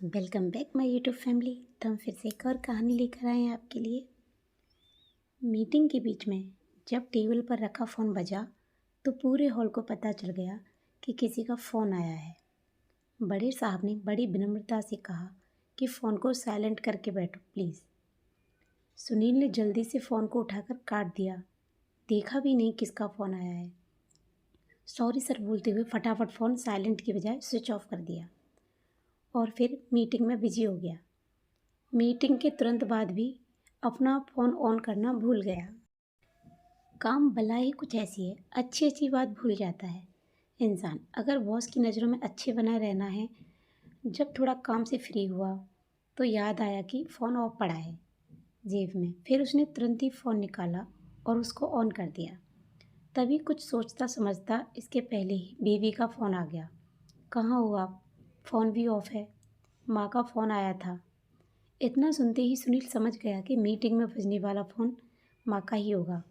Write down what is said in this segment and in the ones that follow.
Welcome back my YouTube family. तो हम फिर से एक और कहानी लेकर आए हैं आपके लिए। मीटिंग के बीच में जब टेबल पर रखा फ़ोन बजा तो पूरे हॉल को पता चल गया कि किसी का फ़ोन आया है। बड़े साहब ने बड़ी विनम्रता से कहा कि फ़ोन को साइलेंट करके बैठो प्लीज़। सुनील ने जल्दी से फ़ोन को उठाकर काट दिया, देखा भी नहीं किसका फ़ोन आया है। सॉरी सर बोलते हुए फटाफट फ़ोन साइलेंट की बजाय स्विच ऑफ कर दिया और फिर मीटिंग में बिजी हो गया। मीटिंग के तुरंत बाद भी अपना फ़ोन ऑन करना भूल गया। काम भला ही कुछ ऐसी है, अच्छी अच्छी बात भूल जाता है इंसान। अगर बॉस की नज़रों में अच्छे बना रहना है, जब थोड़ा काम से फ्री हुआ तो याद आया कि फ़ोन ऑफ पड़ा है जेब में। फिर उसने तुरंत ही फ़ोन निकाला और उसको ऑन कर दिया। तभी कुछ सोचता समझता इसके पहले ही बीवी का फ़ोन आ गया। कहाँ हो आप? फ़ोन भी ऑफ है। माँ का फ़ोन आया था। इतना सुनते ही सुनील समझ गया कि मीटिंग में बजने वाला फ़ोन माँ का ही होगा।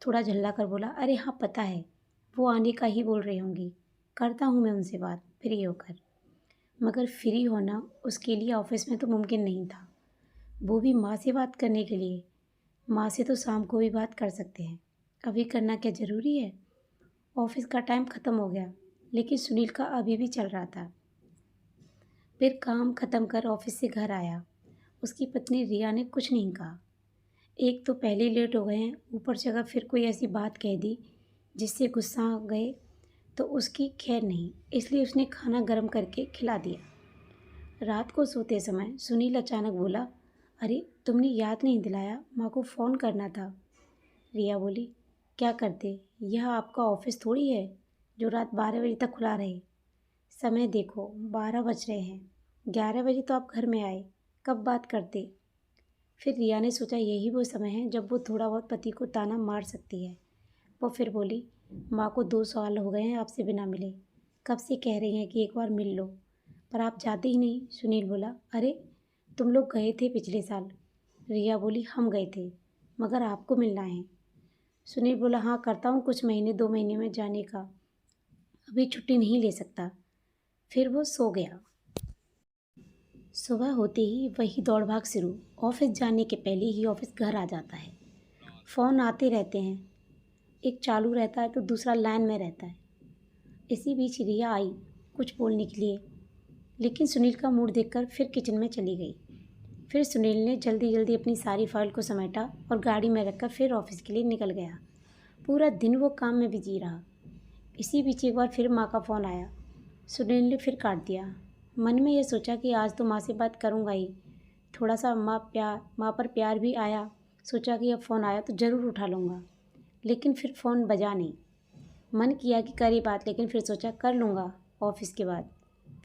थोड़ा झल्ला कर बोला, अरे हाँ पता है, वो आने का ही बोल रही होंगी, करता हूँ मैं उनसे बात फ्री होकर। मगर फ्री होना उसके लिए ऑफिस में तो मुमकिन नहीं था, वो भी माँ से बात करने के लिए। माँ से तो शाम को भी बात कर सकते हैं, अभी करना क्या ज़रूरी है? ऑफिस का टाइम ख़त्म हो गया, लेकिन सुनील का अभी भी चल रहा था। फिर काम ख़त्म कर ऑफिस से घर आया। उसकी पत्नी रिया ने कुछ नहीं कहा। एक तो पहले ही लेट हो गए हैं, ऊपर से अगर फिर कोई ऐसी बात कह दी जिससे गुस्सा आ गए तो उसकी खैर नहीं, इसलिए उसने खाना गर्म करके खिला दिया। रात को सोते समय सुनील अचानक बोला, अरे तुमने याद नहीं दिलाया, माँ को फ़ोन करना था। रिया बोली, क्या करते, यह आपका ऑफिस थोड़ी है जो रात 12 बजे तक खुला रहे। समय देखो 12 बज रहे हैं, 11 बजे तो आप घर में आए, कब बात करते। फिर रिया ने सोचा यही वो समय है जब वो थोड़ा बहुत पति को ताना मार सकती है। वो फिर बोली, माँ को 2 साल हो गए हैं आपसे बिना मिले, कब से कह रही हैं कि एक बार मिल लो, पर आप जाते ही नहीं। सुनील बोला, अरे तुम लोग गए थे पिछले साल। रिया बोली, हम गए थे, मगर आपको मिलना है। सुनील बोला, हाँ करता हूँ कुछ महीने 2 महीने में जाने का, अभी छुट्टी नहीं ले सकता। फिर वो सो गया। सुबह होते ही वही दौड़ भाग शुरू। ऑफिस जाने के पहले ही ऑफिस घर आ जाता है। फ़ोन आते रहते हैं, एक चालू रहता है तो दूसरा लाइन में रहता है। इसी बीच रिया आई कुछ बोलने के लिए, लेकिन सुनील का मूड देखकर फिर किचन में चली गई। फिर सुनील ने जल्दी जल्दी अपनी सारी फाइल को समेटा और गाड़ी में रखकर फिर ऑफिस के लिए निकल गया। पूरा दिन वो काम में बिजी रहा। इसी बीच एक बार फिर माँ का फ़ोन आया। सुनील ने फिर काट दिया। मन में यह सोचा कि आज तो माँ से बात करूँगा ही। थोड़ा सा माँ पर प्यार भी आया। सोचा कि अब फ़ोन आया तो ज़रूर उठा लूँगा, लेकिन फिर फ़ोन बजा नहीं। मन किया कि करी बात, लेकिन फिर सोचा कर लूँगा ऑफिस के बाद।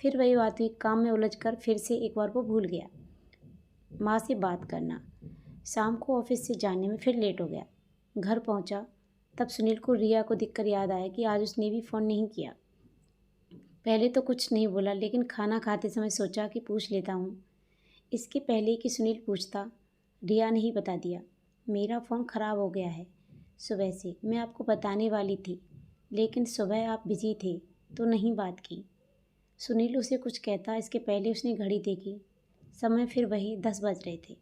फिर वही बात हुई, काम में उलझकर फिर से एक बार वो भूल गया माँ से बात करना। शाम को ऑफिस से जाने में फिर लेट हो गया। घर पहुँचा तब सुनील को रिया को देखकर याद आया कि आज उसने भी फ़ोन नहीं किया। पहले तो कुछ नहीं बोला, लेकिन खाना खाते समय सोचा कि पूछ लेता हूँ। इसके पहले कि सुनील पूछता, रिया ने ही बता दिया, मेरा फ़ोन ख़राब हो गया है सुबह से। मैं आपको बताने वाली थी, लेकिन सुबह आप बिजी थे तो नहीं बात की। सुनील उसे कुछ कहता इसके पहले उसने घड़ी देखी। समय फिर वही 10 बज रहे थे।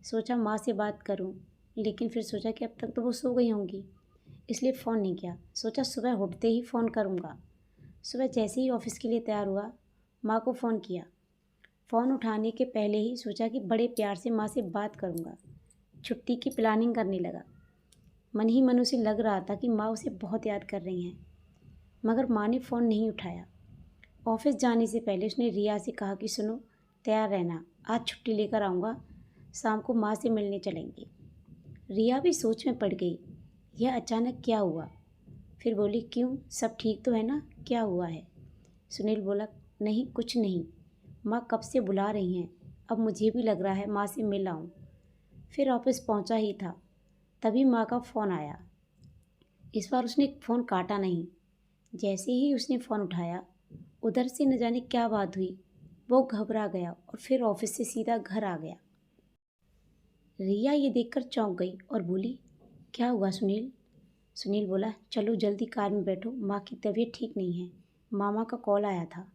सोचा माँ से बात करूँ, लेकिन फिर सोचा कि अब तक तो वो सो गई होंगी, इसलिए फ़ोन नहीं किया। सोचा सुबह उठते ही फ़ोन करूँगा। सुबह जैसे ही ऑफिस के लिए तैयार हुआ, माँ को फ़ोन किया। फ़ोन उठाने के पहले ही सोचा कि बड़े प्यार से माँ से बात करूँगा। छुट्टी की प्लानिंग करने लगा। मन ही मन उसे लग रहा था कि माँ उसे बहुत याद कर रही हैं, मगर माँ ने फ़ोन नहीं उठाया। ऑफिस जाने से पहले उसने रिया से कहा कि सुनो, तैयार रहना, आज छुट्टी लेकर आऊँगा, शाम को माँ से मिलने चलेंगे। रिया भी सोच में पड़ गई, यह अचानक क्या हुआ। फिर बोली, क्यों, सब ठीक तो है ना, क्या हुआ है? सुनील बोला, नहीं कुछ नहीं, माँ कब से बुला रही हैं, अब मुझे भी लग रहा है माँ से मिल आऊँ। फिर ऑफिस पहुँचा ही था, तभी माँ का फ़ोन आया। इस बार उसने फ़ोन काटा नहीं। जैसे ही उसने फ़ोन उठाया, उधर से न जाने क्या बात हुई, वो घबरा गया और फिर ऑफिस से सीधा घर आ गया। रिया ये देखकर चौंक गई और बोली, क्या हुआ सुनील? सुनील बोला, चलो जल्दी कार में बैठो, माँ की तबीयत ठीक नहीं है, मामा का कॉल आया था।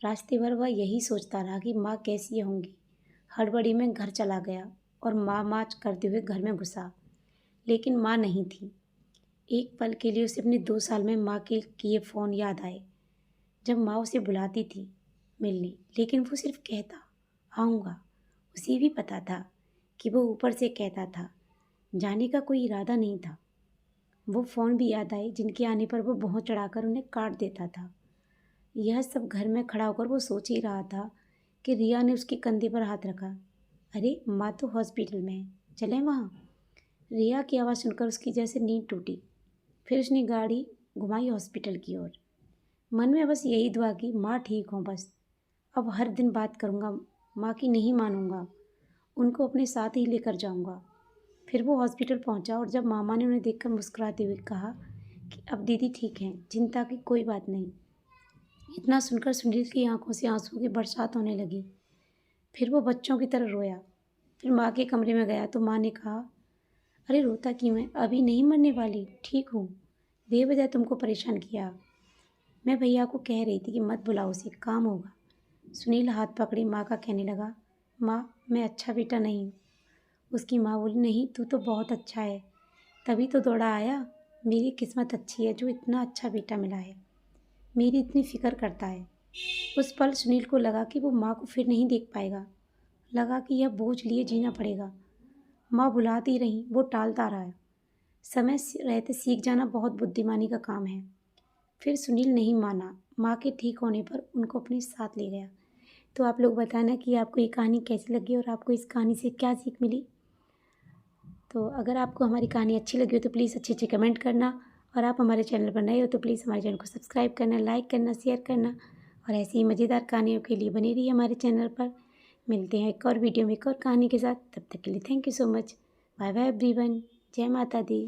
रास्ते भर वह यही सोचता रहा कि माँ कैसी होंगी। हड़बड़ी में घर चला गया और माँ माँ करते हुए घर में घुसा, लेकिन माँ नहीं थी। एक पल के लिए उसे अपने 2 साल में माँ के किए फ़ोन याद आए, जब माँ उसे बुलाती थी मिलने, लेकिन वो सिर्फ कहता आऊँगा। उसे भी पता था कि वो ऊपर से कहता था, जाने का कोई इरादा नहीं था। वो फ़ोन भी याद आए जिनके आने पर वो भौं चढ़ाकर उन्हें काट देता था। यह सब घर में खड़ा होकर वो सोच ही रहा था कि रिया ने उसके कंधे पर हाथ रखा। अरे माँ तो हॉस्पिटल में है, चलें वहाँ। रिया की आवाज़ सुनकर उसकी जैसे नींद टूटी। फिर उसने गाड़ी घुमाई हॉस्पिटल की ओर। मन में बस यही दुआ की माँ ठीक हो बस। अब हर दिन बात करूँगा, माँ की नहीं मानूंगा, उनको अपने साथ ही लेकर जाऊँगा। फिर वो हॉस्पिटल पहुँचा और जब मामा ने उन्हें देखकर मुस्कुराते हुए कहा कि अब दीदी ठीक हैं, चिंता की कोई बात नहीं। इतना सुनकर सुनील की आंखों से आंसुओं की बरसात होने लगी। फिर वो बच्चों की तरह रोया। फिर माँ के कमरे में गया तो माँ ने कहा, अरे रोता क्यों है, अभी नहीं मरने वाली, ठीक हूँ, बेवजह तुमको परेशान किया। मैं भैया को कह रही थी कि मत बुलाओ उसे, काम होगा। सुनील हाथ पकड़ी माँ का कहने लगा, माँ मैं अच्छा बेटा नहीं हूँ। उसकी माँ बोली, नहीं तू तो बहुत अच्छा है, तभी तो दौड़ा आया। मेरी किस्मत अच्छी है जो इतना अच्छा बेटा मिला है, मेरी इतनी फिक्र करता है। उस पल सुनील को लगा कि वो माँ को फिर नहीं देख पाएगा। लगा कि यह बोझ लिए जीना पड़ेगा। माँ बुलाती रही, वो टालता रहा। समय रहते सीख जाना बहुत बुद्धिमानी का काम है। फिर सुनील नहीं माना, माँ के ठीक होने पर उनको अपने साथ ले गया। तो आप लोग बताना कि आपको ये कहानी कैसी लगी और आपको इस कहानी से क्या सीख मिली। तो अगर आपको हमारी कहानी अच्छी लगी हो तो प्लीज़ अच्छे कमेंट करना, और आप हमारे चैनल पर नए हो तो प्लीज़ हमारे चैनल को सब्सक्राइब करना, लाइक करना, शेयर करना, और ऐसी ही मज़ेदार कहानियों के लिए बने रहिए हमारे चैनल पर। मिलते हैं एक और वीडियो में एक और कहानी के साथ। तब तक के लिए thank you so much. Bye bye everyone. जय माता दी।